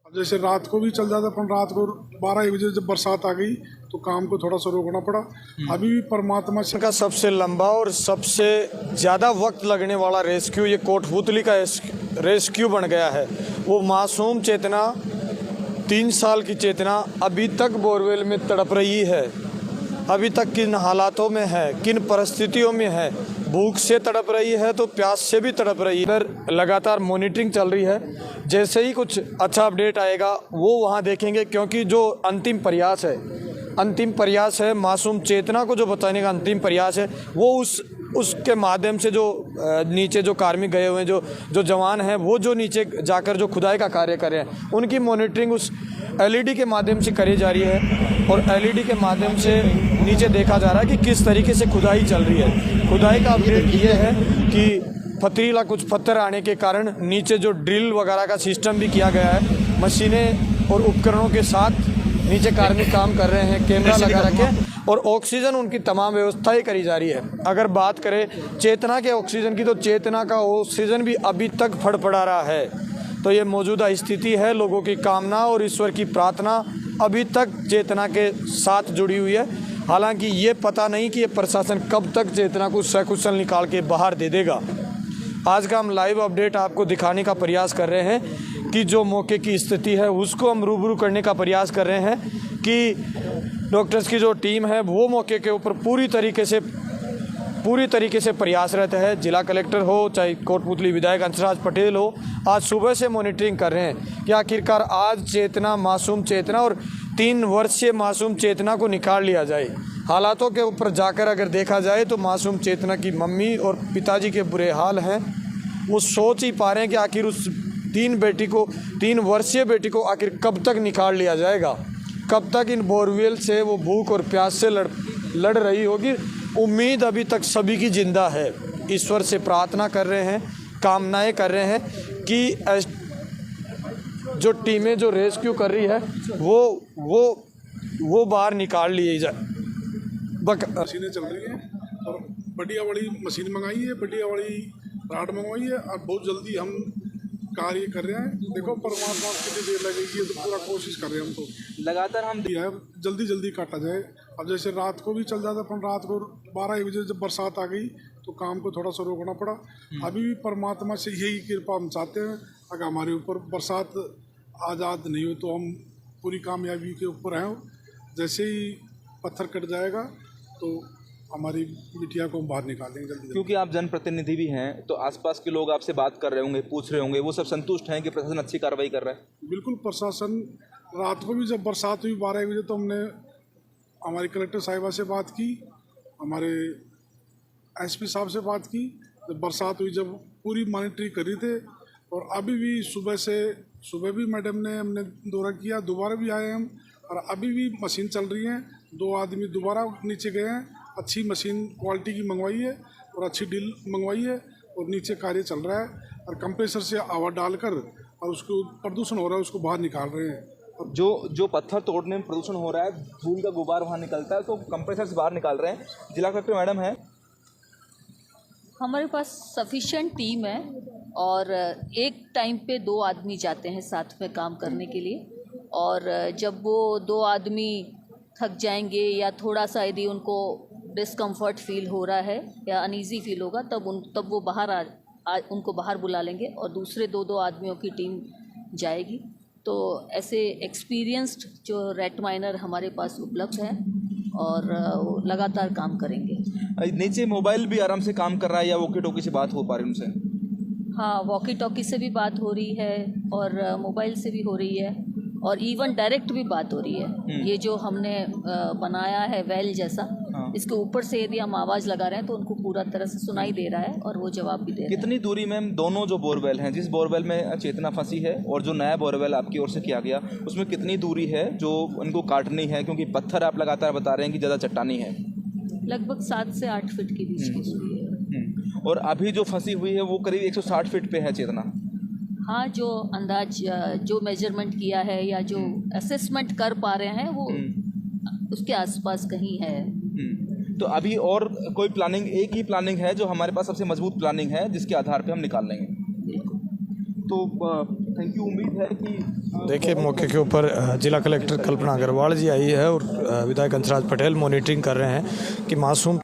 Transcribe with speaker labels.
Speaker 1: जैसे रात को भी चल जाता, पर रात को 12-1 बजे जब बरसात आ गई तो काम को थोड़ा सा रोकना पड़ा। अभी भी परमात्मा से
Speaker 2: का सबसे लंबा और सबसे ज़्यादा वक्त लगने वाला रेस्क्यू ये कोटपूतली का रेस्क्यू बन गया है। वो मासूम चेतना, 3 साल की चेतना अभी तक बोरवेल में तड़प रही है। अभी तक किन हालातों में है, किन परिस्थितियों में है, भूख से तड़प रही है तो प्यास से भी तड़प रही है। लगातार मॉनिटरिंग चल रही है। जैसे ही कुछ अच्छा अपडेट आएगा वो वहाँ देखेंगे, क्योंकि जो अंतिम प्रयास है मासूम चेतना को जो बचाने का अंतिम प्रयास है, वो उसके माध्यम से जो नीचे जो कार्मिक गए हुए हैं, जो जवान हैं, वो जो नीचे जाकर जो खुदाई का कार्य कर रहे हैं, उनकी मॉनिटरिंग उस एलईडी के माध्यम से करी जा रही है। और एलईडी के माध्यम से नीचे देखा जा रहा है कि किस तरीके से खुदाई चल रही है। खुदाई का अपडेट ये है कि पथरीला कुछ पत्थर आने के कारण नीचे जो ड्रिल वगैरह का सिस्टम भी किया गया है। मशीनें और उपकरणों के साथ नीचे कार्मिक काम कर रहे हैं, कैमरा लगा रखे, और ऑक्सीजन उनकी तमाम व्यवस्थाएं करी जा रही है। अगर बात करें चेतना के ऑक्सीजन की, तो चेतना का ऑक्सीजन भी अभी तक फड़फड़ा रहा है। तो ये मौजूदा स्थिति है। लोगों की कामना और ईश्वर की प्रार्थना अभी तक चेतना के साथ जुड़ी हुई है। हालांकि ये पता नहीं कि ये प्रशासन कब तक चेतना को सकुशल निकाल के बाहर दे देगा। आज का हम लाइव अपडेट आपको दिखाने का प्रयास कर रहे हैं कि जो मौके की स्थिति है उसको हम रूबरू करने का प्रयास कर रहे हैं कि डॉक्टर्स की जो टीम है वो मौके के ऊपर पूरी तरीके से प्रयासरत है। जिला कलेक्टर हो चाहे कोटपूतली विधायक हंसराज पटेल हो, आज सुबह से मॉनिटरिंग कर रहे हैं कि आखिरकार आज चेतना, मासूम चेतना और 3 वर्षीय मासूम चेतना को निकाल लिया जाए। हालातों के ऊपर जाकर अगर देखा जाए तो मासूम चेतना की मम्मी और पिताजी के बुरे हाल हैं। वो सोच ही पा रहे हैं कि आखिर उस 3 वर्षीय बेटी को आखिर कब तक निकाल लिया जाएगा, कब तक इन बोरवेल से वो भूख और प्यास से लड़ रही होगी। उम्मीद अभी तक सभी की जिंदा है। ईश्वर से प्रार्थना कर रहे हैं, कामनाएं कर रहे हैं कि जो टीमें जो रेस्क्यू कर रही है वो बाहर निकाल लिए जाए।
Speaker 1: मशीनें चल रही हैं और बढ़िया बड़ी मशीन मंगाई है, बढ़िया बड़ी राड मंगवाई है और बहुत जल्दी हम कार्य कर रहे हैं। देखो परमात्मा कितनी देर लगेगी, तो पूरा कोशिश कर रहे हैं हम। तो लगातार हम जल्दी काटा जाए। अब जैसे रात को भी चल जाता, पर रात को 12-1 बजे जब बरसात आ गई तो काम को थोड़ा सा रोकना पड़ा। अभी भी परमात्मा से यही कृपा हम चाहते हैं, अगर हमारे ऊपर बरसात आज़ाद नहीं हो तो हम पूरी कामयाबी के ऊपर हैं। जैसे ही पत्थर कट जाएगा तो हमारी बिटिया को बाहर निकालेंगे जल्दी।
Speaker 3: क्योंकि आप जनप्रतिनिधि भी हैं तो आसपास के लोग आपसे बात कर रहे होंगे, पूछ रहे होंगे, वो सब संतुष्ट हैं कि प्रशासन अच्छी कार्रवाई कर रहा है?
Speaker 1: बिल्कुल। प्रशासन रात को भी जब बरसात हुई 12-1 बजे, तो हमने हमारी कलेक्टर साहिबा से बात की, हमारे एसपी साहब से बात की। जब बरसात हुई, जब पूरी मॉनिटरिंग कर रहे थे। और अभी भी सुबह भी मैडम ने हमने दौरा किया, दोबारा भी आए हम, और अभी भी मशीन चल रही है। 2 आदमी दोबारा नीचे गए हैं। अच्छी मशीन क्वालिटी की मंगवाई है और अच्छी डील मंगवाई है और नीचे कार्य चल रहा है। और कंप्रेसर से हवा डालकर और उसको प्रदूषण हो रहा है उसको बाहर निकाल रहे हैं।
Speaker 3: और जो पत्थर तोड़ने में प्रदूषण हो रहा है, धूल का गुबार वहाँ निकलता है, तो कंप्रेसर से बाहर निकाल रहे हैं। जिला कलेक्टर मैडम है,
Speaker 4: हमारे पास सफिशिएंट टीम है और एक टाइम पे 2 आदमी जाते हैं साथ में काम करने के लिए। और जब वो 2 आदमी थक जाएंगे या थोड़ा सा यदि उनको डिस्कम्फर्ट फील हो रहा है या अनईजी फील होगा, तब वो बाहर उनको बाहर बुला लेंगे और दूसरे 2 आदमियों की टीम जाएगी। तो ऐसे एक्सपीरियंस्ड जो रेट माइनर हमारे पास उपलब्ध है और वो लगातार काम करेंगे।
Speaker 3: नीचे मोबाइल भी आराम से काम कर रहा है या वॉकी टॉकी से बात हो पा रही उनसे?
Speaker 4: हाँ, वॉकी टॉकी से भी बात हो रही है और मोबाइल से भी हो रही है और इवन डायरेक्ट भी बात हो रही है। ये जो हमने बनाया है वेल जैसा, इसके ऊपर से यदि हम आवाज़ लगा रहे हैं तो उनको पूरा तरह से सुनाई दे रहा है और वो जवाब भी दे रहे हैं।
Speaker 3: कितनी दूरी में दोनों जो बोरवेल हैं, जिस बोरवेल में चेतना फंसी है और जो नया बोरवेल आपकी ओर से किया गया, उसमें कितनी दूरी है जो उनको काटनी है? क्योंकि पत्थर आप लगातार बता रहे हैं कि ज़्यादा चट्टानी है।
Speaker 4: लगभग 7 से 8 फीट के बीच की दूरी है।
Speaker 3: और अभी जो फंसी हुई है वो करीब 160 फीट पे है चेतना।
Speaker 4: हाँ, जो अंदाज जो मेजरमेंट किया है या जो असेसमेंट कर पा रहे हैं वो उसके आसपास कहीं है।
Speaker 3: तो अभी और कोई प्लानिंग, एक ही प्लानिंग है जो हमारे पास सबसे मजबूत प्लानिंग है जिसके आधार पे हम निकाल लेंगे?
Speaker 4: बिल्कुल।
Speaker 3: तो थैंक यू। उम्मीद है कि
Speaker 2: देखिए मौके के ऊपर जिला कलेक्टर कल्पना अग्रवाल जी आई है और विधायक हंसराज पटेल मॉनिटरिंग कर रहे हैं कि मासूम